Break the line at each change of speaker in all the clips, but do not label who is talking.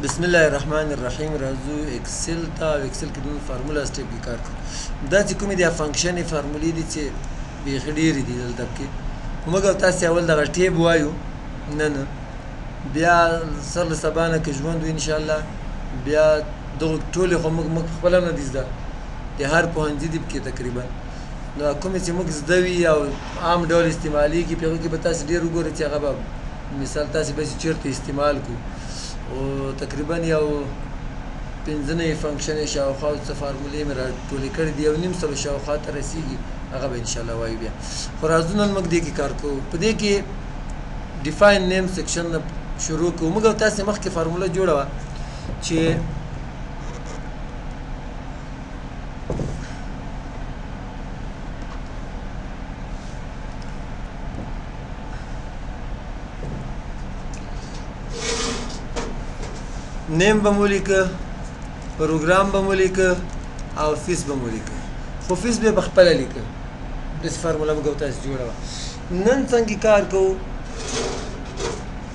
بسم الله الرحمن الرحیم راځو اکسل ته او اکسل کې د فارمولا سټیپ کې کار کوو. دا چې کومې دي فنکشنې فارمولې دي چې بیخي ډېرې دي دلته کې، موږ او تاسې اول دغه ټیب وایو نه بیا سر له سبا نه که ژوند وي انشاءالله بیا دغه ټولې خو موږ خپله نه دي زده، د هر پوهنځي دي پکې تقریبا. نو کومې چې موږ زده وي او عام ډول استعمالېږي په هغو کې به تاسې ډېر وګورئ چې هغه به مثال تاسې به چې چېرته استعمال کړو، او تقریبا یو 15 فنکشنې شاوخوا څه فارمولې مې راټولې کړې دي، 1.5 شاوخوا ته رسېږي، هغه به انشاءالله وایو بیا. خو راځو نن موږ دې کې کار کوو. په دې کې ډیفاین نیم سیکشن نه شروع کوو. موږ او تاسې مخکې فارموله جوړه وه چې نیم به مو لیکه، پروګرام به مو لیکه او فیس به مو لیکه، خو فیس به پخپله لیکه. داسې فارموله موږ او تاسې جوړه وه. نن څنګه کار کوو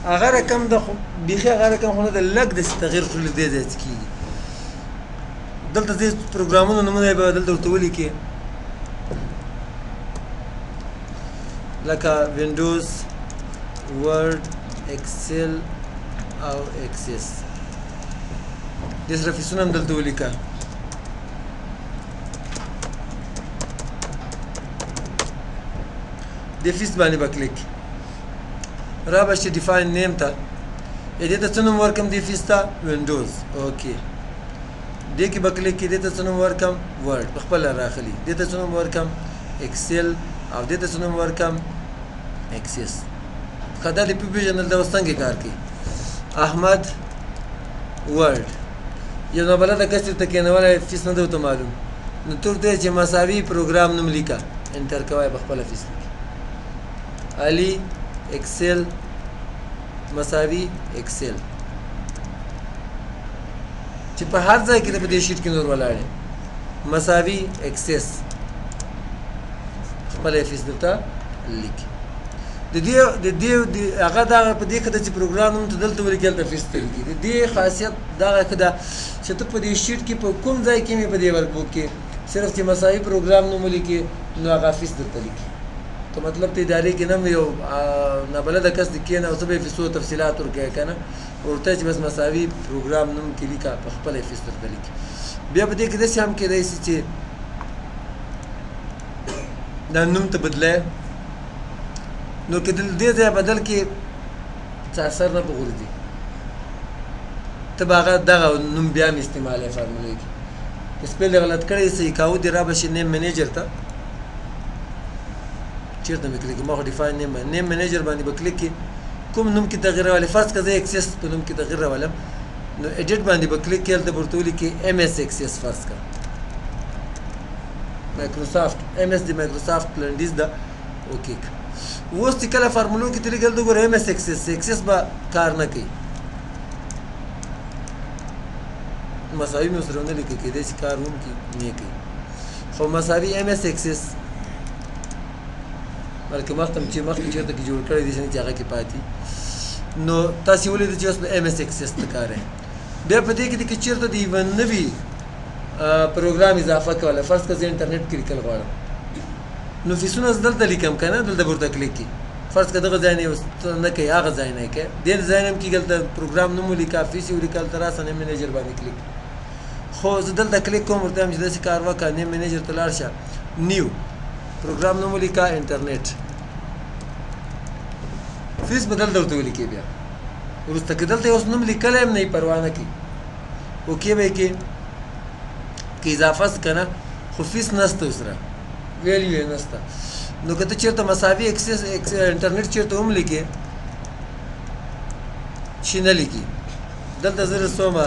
هغه رقم ده، خو بیخي هغه رقم خو نه ده، لږ داسې تغییر خو له دې ځای څه کېږي. دلته دې پروګرامونو نومونه به دلته ورته ولیکې، لکه وینډوز، ورډ، اکسل او اکسس. دې سره فیسونه هم دلته ولیکه. دې فیس باندې به کلیک را به شي ډیفاین نیم ته. دې ته څه نوم ورکړم؟ دې فیس ته وینډوز. اوکې، دې کې به کلیک کړي. دې ته څه نوم ورکړم؟ ورډ، پخپله راغلي. دې ته څه نوم ورکړم؟ اکسل. او دې ته څه نوم ورکړم؟ اکسس. ښه، دا دې وپېژندل دا اوس څنګه کار کوي. احمد ورډ، یو نابلده کس ورته کېنولی، فیس نه ده ورته معلوم، نو ته ورته چې مساوي پروګرام نوم لیکه، انټر کوه، پخپله فیس لیکي. علي اکسل مساوي اکسل، چې په هر ځای کې د په دې شیټ کې نور ولاړ مساوي اکسس، خپله یې فیس درته لیکي. د دې هغه دغه په دې ښه ده چې پروګرام نوم ته دلته ولیکي، هلته فیس ته لیکي. د دې خاصیت دغه ښه ده چې ته په دې شیټ کې په کوم ځای کې مې په دې ورک بوک کې صرف چې مساوي پروګرام نوم ولیکي نو هغه فیس درته لیکي. که مطلب ته ادارې کې نه یو نابلده کس دې کښېنه او څه به یې فیسو تفصیلات ورکوې که نه، ورته چې بس مساوي پروګرام نوم کې لیکه، په خپله یې فیس درته لیکي. بیا په دې کې داسې هم کېدی شي چې دا نوم ته بدلی، نو که دې ځای بدل کې څه اثر نه په غورځي، ته به هغه دغه نوم بیا هم استعمالوې فارمولې کې. که سپیل غلط کړی صحیح کاوه دې را به شي نیم منیجر ته. چېرته مې کلیک ما خو ډیفاین نیم منیجر باندې به کلیک کړي، کوم نوم کې تغییر راولي. فرض که زه اکسس په نوم کې تغییر راولم، نو ایډیټ باندې به کلیک کړي، هلته به ورته ولیکي ایم ایس اکسس. فرض که مایکروسافټ ایم ایس د مایکروسافټ لنډیز ده. اوکې، اوس چې کله فارمولو کې ته لیکل ته ګوره ایم ایس اکسس، اکسس به کار نه کوي، مساوي مې ورسره ونه لیکي، کېدای شي کار وکړي نه کوي، خو مساوي ایم ایس اکسس بلکې مخکې چېرته کې جوړ کړی دي چې هغه کې پاتې. نو تاسې ولیدل چې اوس په ایم ایس اکسس ته کار دی. بیا په دې کې دي که چېرته د یوه نوي پروګرام اضافه کولی، فرض که زه انټرنیټ کې لیکل غواړم، نو فیسونه زه دلته لیکم که نه، دلته به ورته کلیک کړي. فرض که دغه ځای نه نه کوي، هغه ځای نه یې کوي، دې ځای نه هم کېږي، هلته پروګرام نوم ولیکه، فیس یې ولیکه، هلته راسه نیم منیجر باندې کلیک. خو زه دلته کلیک کوم، ورته وایم چې داسې کار وکړه، نیم منیجر ته لاړ شه، نیو پروګرام نوم ولیکه، انټرنیټ، فیس به دلته ورته ولیکې. بیا وروسته که دلته اوس نوم لیکلی هم نه یې پروا نه کوي، اوکې به یې کې که اضافه څه که نه، خو فیس نسته ورسره، ویلیو یې نسته. نو که ته چېرته مساوي اکسس انټرنیټ چېرته هم لیکې چې نه لیکي، دلته زه رسومه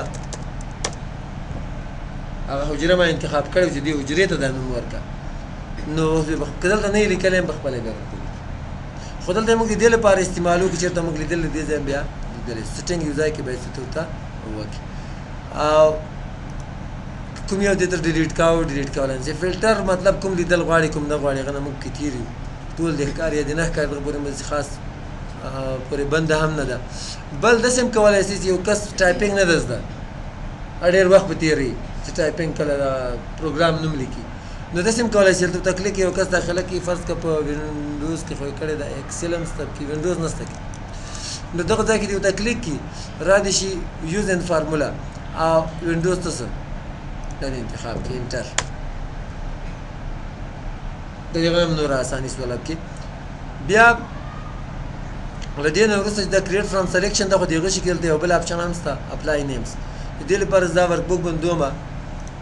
هغه حجره ما انتخاب کړی چې دې حجرې ته دا نوم ورکړه، نو که دلته نه یې لیکلی هم پخپله بیا ورته لیکي. خو دلته موږ د دې لپاره استعمالو که چېرته موږ لیدلی دې ځای بیا لیدلی سټینګ یو ځای کې به یې څه ورته وکړي، او کوم یو دې ته ډیلیټ کولی چې فلټر مطلب کوم لیدل غواړي کوم نه غواړي، هغه نه موږ کې تېر یو، ټول دې ښکاري یا دې نه ښکاري، دغه پورې خاص پورې بنده هم نه ده. بل داسې هم کولی شي چې یو کس ټایپینګ نه ده زده، ډېر وخت به تېروي چې ټایپینګ کله پروګرام نوم لیکي، نو داسې هم کولی شي هلته تکلیک یو کس داخله کړي. فرض کړه په وینډوز کې خو یې کړې ده، ایکسل هم شته پکې، وینډوز نشته کې، نو دغه ځای کې د یو تکلیک کړي را دې شي یوز ان فارمولا او وینډوز ته څه دا دې انتخاب کړي انټر. د دغه هم نور اساني سوله کې. بیا له دې نه وروسته چې دا کریټ فرام سلیکشن ده، خو د هغه شي کې دلته یو بل اپشن هم شته اپلای نیمز. د دې لپاره زه دا ورک بک بندومه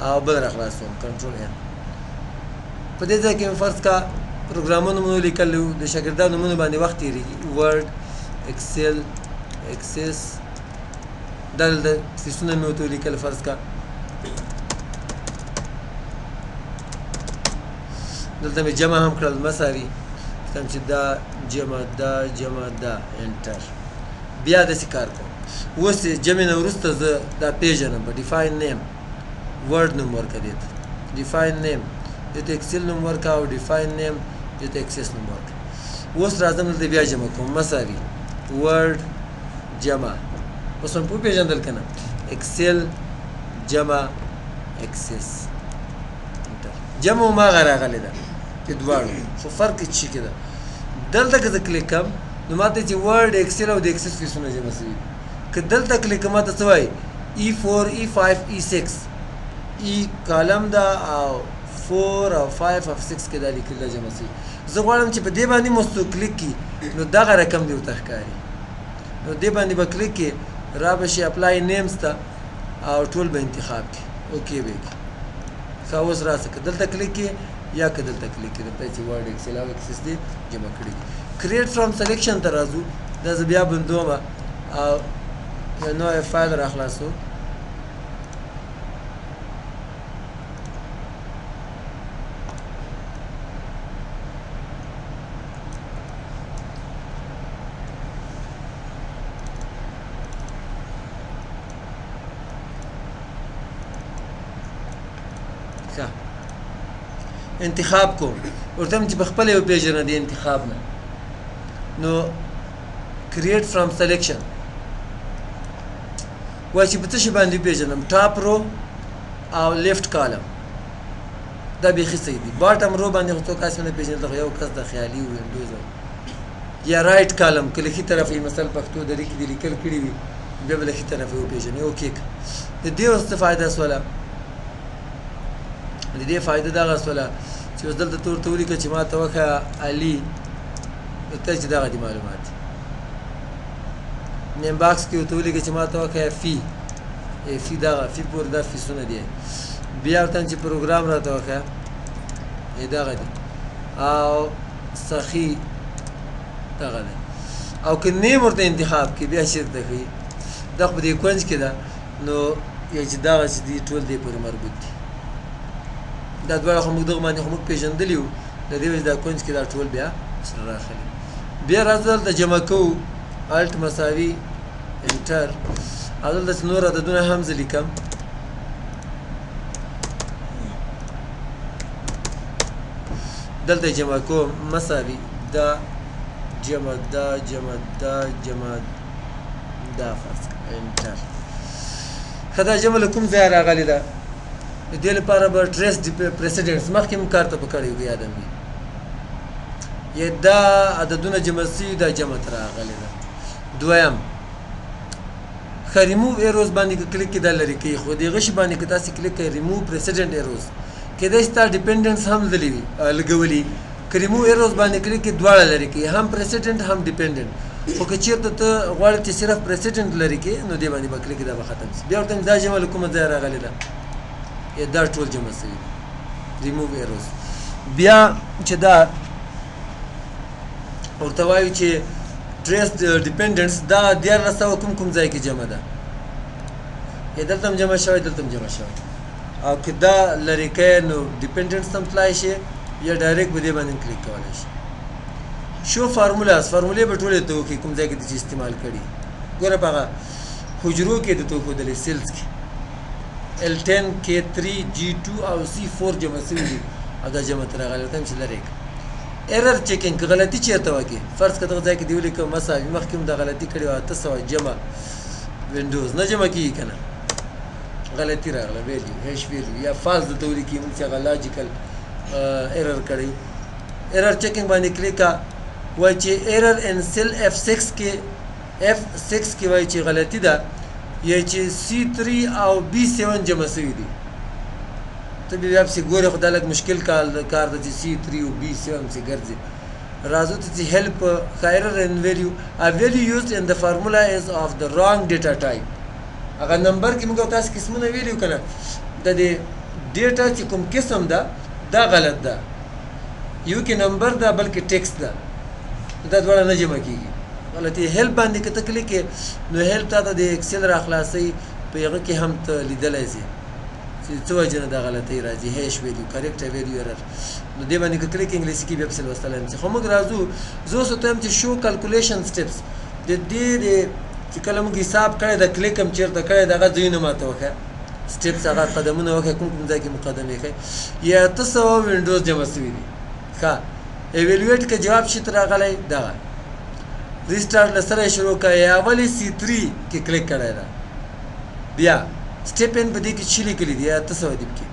او بل را خلاصوم کنټرول ان. په دې ځای کې مې فرض کا پروګرامونه مو لیکل د شاګردانو نومونه باندې وخت تېرېږي، ورډ، ایکسل، ایکسس، دا د فیسونه مې ورته ولیکل فرض کا. دلته مې جمع هم کړل مساوي، ستم چې دا جمع دا جمع دا انټر. بیا داسې کار کوم. اوس جمع نه وروسته زه دا پېژنم په ډیفاین نیم ورډ نوم ورکړه دې ته، ډیفاین نیم دې ته ایکسل نوم ورکړه او ډیفاین نیم دې ته ایکسس نوم ورکړه. اوس راځم دلته بیا جمع کوم مساوي ورډ جمع، اوس هم وپېژندل که نه، ایکسل جمع ایکسس انټر. جمع هماغه راغلې ده په دواړو، خو فرق هېڅ شي کې ده. دلته که زه کلیک کړم نو ماته چې ورډ ایکسل او د ایکسس فیسونه جمع شوي. که دلته کلیک کړم ماته څه وایي E4 E5 E6 E کالم ده او 4 او 5 او 6 کې دا لیکل ده جمع شوي. زه غواړم چې په دې باندې مو څوک کلیک کړي نو دغه رقم دې ورته ښکاري، نو دې باندې به کلیک کړي را به شي اپلای نیمز ته او ټول به انتخاب کړي، اوکې به یې کړي. ښه اوس راسه که دلته کلیک کړي یا که دلته کلیک کړي دلته چې ورډ ایکسل او ایکسس دې جمع کړي دي. کریټ فرام سلیکشن ته راځو، دا زه بیا بندومه او یو نوی فایل را خلاصو. انتخاب کوم ورته چې په خپله یې وپېژنه د انتخاب نه، نو کریټ فرام سلیکشن وایي چې په څه شي باندې وپېژنم، ټاپ رو او لیفټ کالم دا بیخي صحیح دي. باټم رو باندې خو څوک هسې ونه پېژني، خو یو کس د خیالي وینډوز یا رایټ کالم که له ښي طرف یې مثل پښتو دري کې دې لیکل کړي وي بیا به له ښي طرف یې وپېژني. اوکې د دې اوس څه فایده سوله؟ د دې فایده دغه سوله چې اوس دلته ورته ولیکه چې ما ته وښیه علي، ته چې دغه دي معلومات. نیم باکس کې ورته ولیکه چې ما ته وښیه فی، فی دغه فی پورې دا فیسونه دي. بیا ورته چې پروګرام راته وښیه دغه دی او سخي دغه دی، او که نیم ورته انتخاب کړي بیا شرک ته ښیي. دا خو په دې کونج کې ده، نو یا چې دغه چې دي ټول دې پورې مربوط دي. دا دواړه خو موږ دغه باندې خو موږ پېژندلي وو، د دې وجې دا کونج کې دا ټول بیا سره راخلي. بیا راځو دلته جمع کوو، الټ مساوي انټر، او دلته نور عددونه هم زه لیکم. دلته جمع کوم مساوي دا جمع دا جمع دا جمع دا فرض انټر. ښه دا جمع له کوم ځایه راغلې ده؟ د دې لپاره به ټریس پریسیډنټس مخکې هم کار ته په کړی وي یاد وي، یا دا عددونه جمع شوي دا جمع ته راغلې ده. دویم ښه ریموو ایروز باندې که کلیک کړي دا لرې کوي، خو د هغه شي باندې که تاسې کلیک کړئ ریموو پریسیډنټ ایروز کېدای شي ستا ډیپنډنټس هم لګولي. که ریموو ایروز باندې کلیک کړي دواړه لرې کوي، هم پریسیډنټ هم ډیپنډنټ. خو که چېرته ته غواړې چې صرف پریسیډنټ لرې کړي نو دې باندې به کلیک کړي دا به ختم شي. بیا ورته دا جمع له کومه ځایه راغلې ده؟ دا ټول جمع شوي ریموو ایروز. بیا چې دا ورته وایو چې ټریس ډیپنډنټس دا 1400 کوم ځای کې جمع ده، یا دلته هم جمع شوی دلته هم جمع شوی. او که دا لرې کوې نو ډیپنډنټس هم تلای شي یا ډایرکټ به دې باندې کلیک کولی شي. شو فارمولاز، فارمولې به ټولې ته وښي کوم ځای کې دې چې استعمال کړي. ګوره په هغه حجرو کې درته وښودلې سیلز کې L10 K3 G2 او C4 جمع شوي دي او دا جمع ته راغلی ورته هم چې لرې کړه. ایرر چیکینګ که غلطي چیرته وکړي فرض که دغه ځای کې دې ولیکه مساوي مخکې هم دا غلطي کړې وه 800 جمع وینډوز نه جمع کېږي که نه غلطي راغله ویلیو هیش ویلیو یا فالس درته ولیکي موږ چې هغه لاجیکل ایرر کړی ایرر چیکینګ باندې کلیک کا وایي چې ایرر ان سیل F6 کې وایي چې غلطي ده یا چې C3 او B7 جمع شوي دي ته بیا پسې ګورې خو دا لږ مشکل کار ده چې C3 او B7 پسې ګرځي راځو ته چې help error in value a value used in the formula is of the wrong data type هغه نمبر کې موږ تاسو قسمونه ویلو کنه د دې ډیټا چې کوم قسم ده دا غلط ده یو کې نمبر ده بلکې ټیکسټ ده دا دواړه نه جمع کیږي غلطي هیلپ باندې که ته کلیک کې نو هیلپ تا ته د ایکسل را خلاصوي په هغه کې هم ته لیدلی شي چې څه وجې نه دا غلطۍ راځي هیش ویلیو کریکټ ویلیو ایرر نو دې باندې که کلیک انګلیسي کې بیا پسې لوستلی یم خو موږ راځو زه اوس ورته وایم چې شو کلکولیشن سټپس د دې چې کله موږ حساب کړی د کلیک هم چېرته کړی د هغه ځایونه ماته وښیه سټپس هغه قدمونه وښیه کوم کوم ځای کې مقدمې ښیي یا 800 وینډوز جمع شوي دي ښه ایویلویټ که جواب شي ته راغلی دغه ریسټارټ له سره یې شروع کړه یا ولې C3 کې کلیک کړی ده بیا سټپ ان په دې کې چې لیکلي دي یا 800 دي کې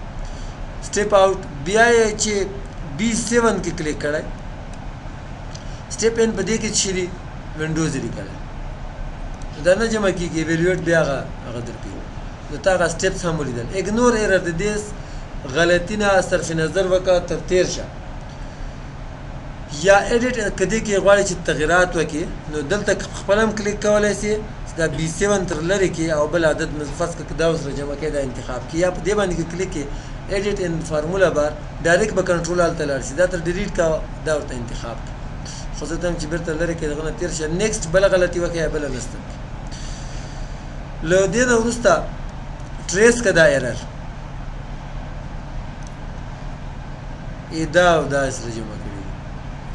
سټپ آوټ بیا یې چې B7 کې کلیک کړی سټپ ان په دې کې چې دي وینډوز یې لیکلی دا نه جمع کېږي ایویلویټ بیا هغه درکوي نو تا هغه سټپس هم ولیدل اګنور ایرر د دې غلطي نه صرف نظر وکړه تر تېر شه یا ایډیټ که دې کې غواړې چې تغیرات وکړي نو دلته خپل هم کلیک کولی شي دا B7 تر لرې کې او بل عدد فرض کړه که دا اوس رجمع کړي دا انتخاب کړي یا په دې باندې که کلیک کړي ایډیټ ان فارمولا بار ډایرکټ به کنټرول هلته لاړ شي دا تر ډیلیټ کا دا ورته انتخاب کړي خو زه ته هم چې بېرته لرې کړي دغه نه تېر شه نیکسټ بله غلطي وکړي یا بله نسته له دې نه وروسته ټریس که دا ایرر دا او دا سره جمع کړي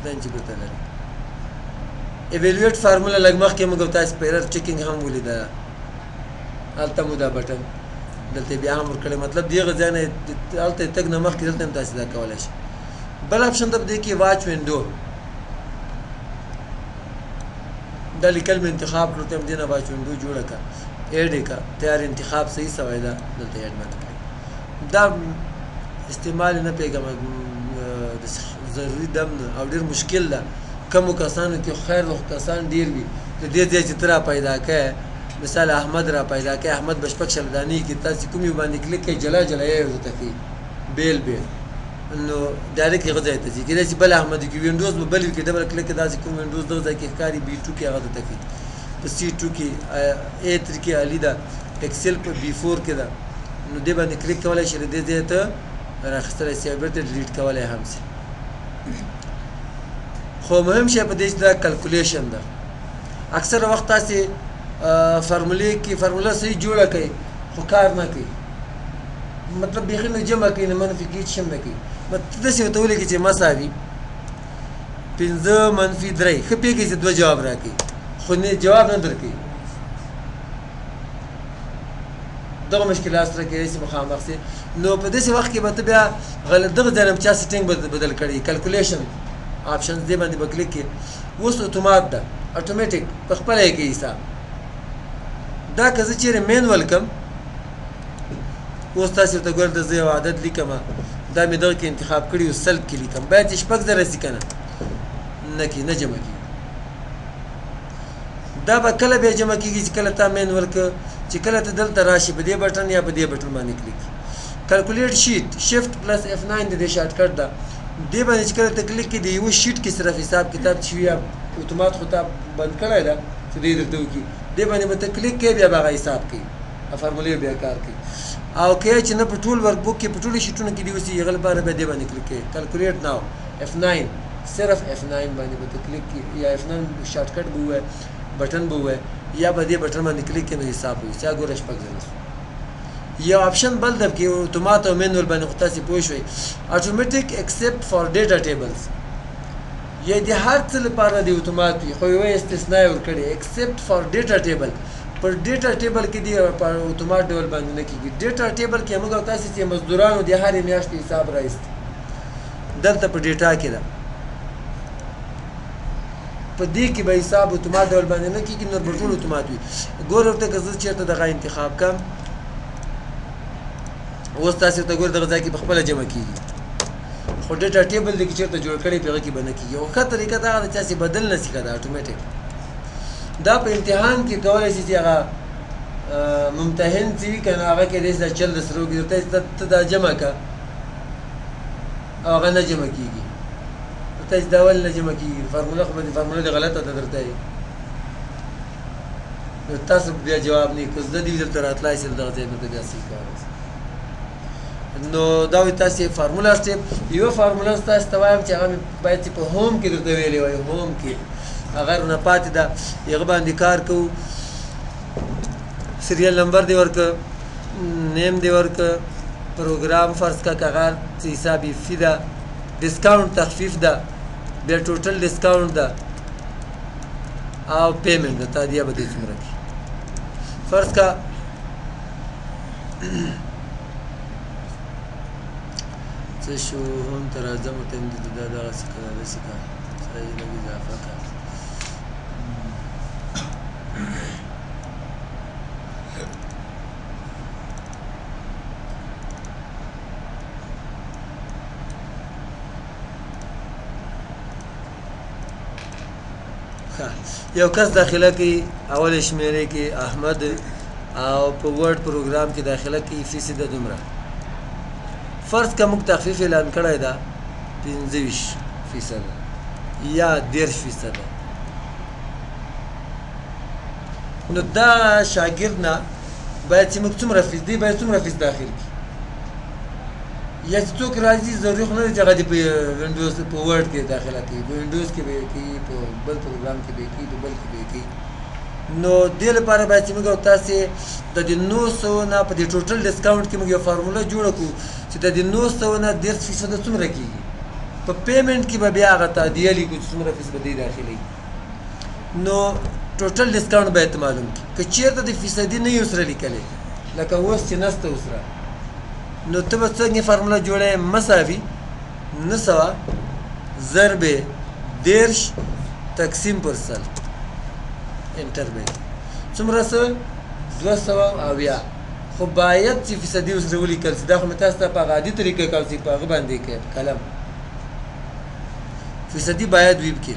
دا چې بېرته لرې ایویلویټ فارمولا لږ مخکې موږ تاسو په ایرر چیکینګ هم ولیده هلته مو دا بټن دلته بیا هم ورکړی مطلب دغه ځای نه هلته یې تګ نه مخکې دلته هم تاسو دا کولی شئ بل اپشن ته په دې کې واچ وینډو دا لیکل مې انتخاب کړو ته هم دې نه واچ وینډو جوړه کړه ایډ یې کړه تیار انتخاب صحیح سوی ده دلته ایډ ماته کړئ دا استعمال نه پوهېږم ضروري دم نه او ډېر مشکل ده کمو کسانو کې خیر کسان ډېر وي د دې ځای چې ته را پیدا کړې مثال احمد را پیدا کړې احمد به شپږ شل دانې کې تاسې کوم یو باندې کلیک کوئ جلا جلا یې ورته کوي بیل بیل نو ډایرکټ هغه ځای ته ځي کېدای شي بل احمد کې وینډوز به بل وي کې ډبل کلیک داسې کوم وینډوز دغه ځای کې ښکاري B2 کې هغه ته کوي په C2 کې A3 کې علي ده ایکسل په B4 کې ده نو دې باندې کلیک کولی شي د دې ځای ته راخیستلی شي او بېرته ډیلیټ کولی هم شي خو مهم شی په دې چې دا کلکولیشن ده اکثره وخت تاسې فارمولې کې فارموله صحیح جوړه کوئ خو کار نه کوي مطلب بیخي نه جمع کوي نه منفي کوي هېڅ هم نه کوي داسې ورته ولیکئ چې مساوي 5 منفي 3 ښه پوهېږئ چې 2 جواب راکوي خو جواب نه درکوي دغه مشکلات سره کېدای شي مخامخ شي نو په داسې وخت کې به ته بیا دغه ځای نه چا سیټینګ بدل کړي کلکولیشن آپشنز دې باندې به کلیک کړي اوس اتومات ده اټومیټیک په خپله یې کوي حساب دا که زه چېرې مینول کړم اوس تاسې ورته ګوره د زه یو عدد لیکم دا مې دغه کې انتخاب کړي او سلب کې لیکم باید چې 6 ځله شي که نه نه کېږي نه جمع کېږي دا به کله بیا جمع کېږي چې کله تا مینول کړه چې کله ته دلته راشي په دې بټن یا په دې بټن باندې کلیک کلکولیټ شیټ شفټ پلس F9 د دې شارټکټ ده دې باندې چې کله ته کلیک کړي د یوه شیټ کې صرف حساب کتاب چې وي اتومات خو تا بند کړی ده چې دې درته وکړي دې باندې به ته کلیک کوې بیا به هغه حساب کوي فارمولې بیا کار کوي او که چې نه په ټول ورک بک کې په ټولو شیټونو کې دې اوسي هغه لپاره بیا دې باندې کلیک کوې کلکولیټ ناو F9 صرف F9 باندې به ته کلیک کړي یا F9 شارټکټ به ووایه بټن به ووایه یا به دې بټن باندې کلیک کړي نو حساب وي چې ګوره 6 ځله یو اپشن بل ده کې اتومات او مینول باندې خو تاسې پوه شوئ اټومیټیک ایکسپټ فار ډیټا ټیبلز یا د هر څه لپاره د اتومات وي خو یوه استثنا یې ورکړې ایکسپټ فار ډیټا ټیبل پر ډیټا ټیبل کې دی په اتومات ډول باندې نه کېږي ډیټا ټیبل کې موږ او تاسې چې مزدورانو د هرې میاشتې حساب راایست دلته په ډیټا کې ده په دې کې به حساب اتومات ډول باندې نه کېږي نور به ټول اتومات وي ګوره ورته که زه چېرته دغه انتخاب کړم اوس تاسې ورته ګوره دغه ځای کې په خپله جمع کېږي خو ډیټا ټیبل دی کې چېرته جوړ کړی په هغه کې به نه کېږي او ښه طریقه دا ده چې هسې بدل نه شي که دا اټومیټک دا په امتحان کې کولی شي چې هغه ممتحن چې وي که نه هغه کېدای شي دا چل د سره وکړي ورته ته دا جمع کړه او هغه نه جمع کېږي ورته چې دا ولې نه جمع کېږي فارموله خو به فارموله دې غلطه ده درته یې نو تاسو بیا جواب نه که زده دي وي درته راتلای شي دغه ځای نه ته بیا صحیح کولی شي نو دا وایي تاسې فارموله سټیپ یوه فارموله تاسو ته وایم چې هغه مې باید چې په هوم کې درته ویلې وای هوم کې هغه نه پاتې ده هغه باندې کار کوو سیریل نمبر دی ورکه نیم دی ورکه پروګرام فرض کا که هغه څه حسابي فی ده ډسکاونټ تخفیف ده بیا ټوټل ډسکاونټ ده او پیمنټ ده تادیه به دې څومره کړي فرض کا څه شو هم ته راځم ورته مې دا دغسې که داسې که صحیح لږ اضافه که یو کس داخله کوي اول شمیرې کې احمد او په ورډ پروګرام کې داخله کوي فیصده دومره فرض که موږ تخفیف اعلان کړی ده 25% یا 10% نو دا شاګرد نه باید چې موږ څومره فیس دی باید څومره فیس داخل کړي یا چې څوک راځي ضروري خو نه دی چې هغه دې په وینډوز په ورډ کې داخله کوي په وینډوز کې به یې کوي په بل پروګرام کې به یې کوي په بل کې به یې کوي نو دې لپاره باید چې موږ او تاسې د دې 900 نه په دې ټوټل ډسکاونټ کې موږ یو فارموله جوړه کړو چې د دې 900 نه 10% څومره کېږي په پیمنټ کې به بیا هغه تادیه لیکو چې څومره فیس به دې داخلوي نو ټوټل ډسکاونټ باید معلوم کړي که چېرته د فیصدي نه یې ورسره لیکلی لکه اوس چې نسته ورسره نو ته به څنګه فارموله جوړه مساوي 900 ضرب 10 تقسیم پر سل انټر به څومره څه 200 خو باید چې فیصدي ورسره ولیکل شي دا خو مې تاسو ته په عادي طریقه کوم چې په هغه باندې کې قلم فیصدي باید ویب کې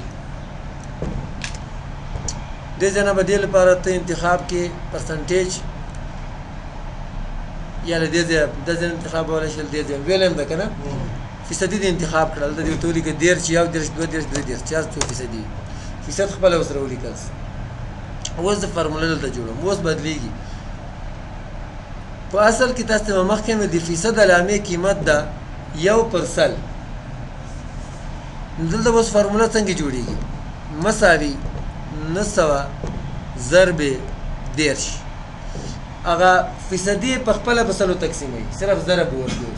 دې ځای نه به دې لپاره ته انتخاب کې پرسنټیج یا له دې ځای د ځای انتخاب ولی شي دې ځای ویل هم ده که نه فیصدي دې انتخاب کړل د دې ورته ولیکه 10 1 10 2 10 3 10 4 څو فیصدي فیصد خپله ورسره ولیکل شي اوس د فارموله دلته جوړوم اوس بدلېږي په اصل کې تاسو ته مخکې مې د فیصد علامې قیمت ده 1% دلته اوس فارموله څنګه جوړېږي مساوي 900 ضرب 10 هغه فیصدي په خپله په سلو تقسیموي صرف ضرب ورکوي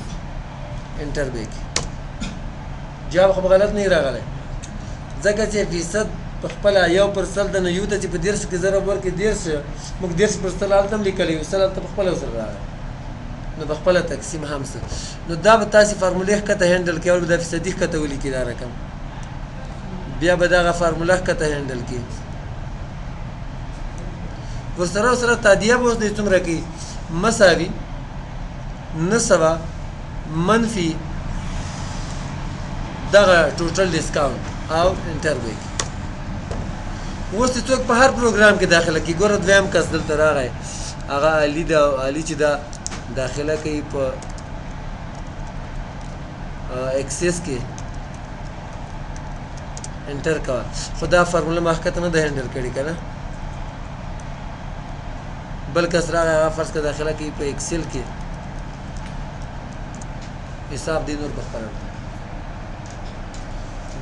انټر به کړي جواب خو غلط نه راغلی ځکه چې فیصد په خپله 1% د نه یو ته چې په 10 کې ضرب ورکړي 10 موږ 10% هلته هم لیکلی یو سل هلته په خپله ورسره راغلی نو په خپله تقسیم هم څه نو دا به تاسې فارمولې ښکته هینډل کړئ اول به دا فیصدي ښکته ولیکي دا رقم بیا به دغه فارموله ښکته هینډل کړي ورسره تادیه به اوس دې څومره کوي مساوي 900 منفي دغه ټوټل ډسکاونټ او انټر به کړي اوس چې څوک په هر پروګرام کې داخله کوي ګوره دویم کس دلته راغی هغه علي ده علي چې دا داخله کوي په اکسس کې انټر کوه خو دا فارموله ما ښکته نه ده هینډل کړې که نه بل کس راغی هغه فرض که داخله کوي په اکسل کې حساب دی نور په خپله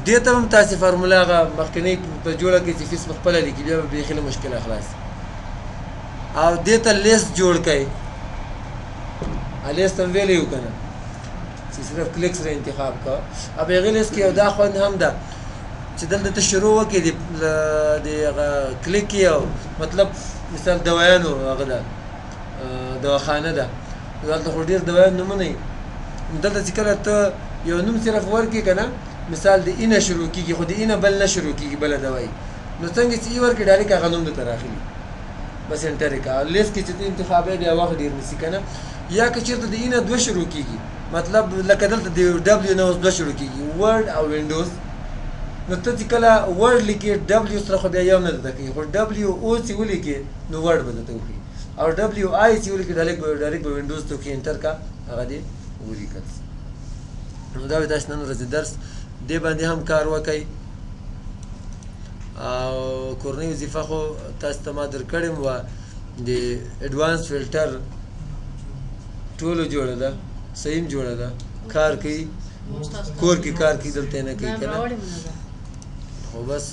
دې ته هم تاسې فارموله هغه مخکنۍ په جوړه کړئ چې فیس په خپله لیکي بیا به بیخي له مشکله خلاص او دې ته لیست جوړ کړئ لیست هم ویلی یو که نه چې صرف کلیک سره انتخاب کوه او په هغې لیست کې یو دا خوند هم ده چې دلته ته شروع وکړې د هغه کلیک یې او مطلب مثال دوایانو هغه ده دواخانه ده دلته خو ډېر دوایان نومونه وي دلته چې کله ته یو نوم صرف ورکړې که نه مثال د اینه شروع کیږي خو د اینه بل نه شروع کیږي بل دوايي نو څنګه چې ای ورکې ډایرکټ هغه نوم درته راغلي بس انټر یې کړه لیست کې چې ته انتخاب یې بیا وخت ډېر نیسي که نه یا که چېرته د اینه دوه شروع کیږي مطلب لکه دلته د ډبلیو نه اوس دوه شروع کیږي ورډ او وینډوز نو ته چې کله ورډ لیکې ډبلیو سره خو بیا یو نه درته کوي خو ډبلیو او چې ولیکې نو ورډ به درته وښي او ډبلیو آی چې ولیکې ډایرکټ به وینډوز ته وښي انټر کا هغه دې ولیکل نو دا به تاسو نن ورځې درس دې باندې هم کار وکئ او کورنۍ وظیفه خو تاسو ته ما درکړې وه د اډوانس فلټر ټولو جوړه ده صحیح هم جوړه ده کار کوي کور کې کار کوي دلته نه کوي که نه خو بس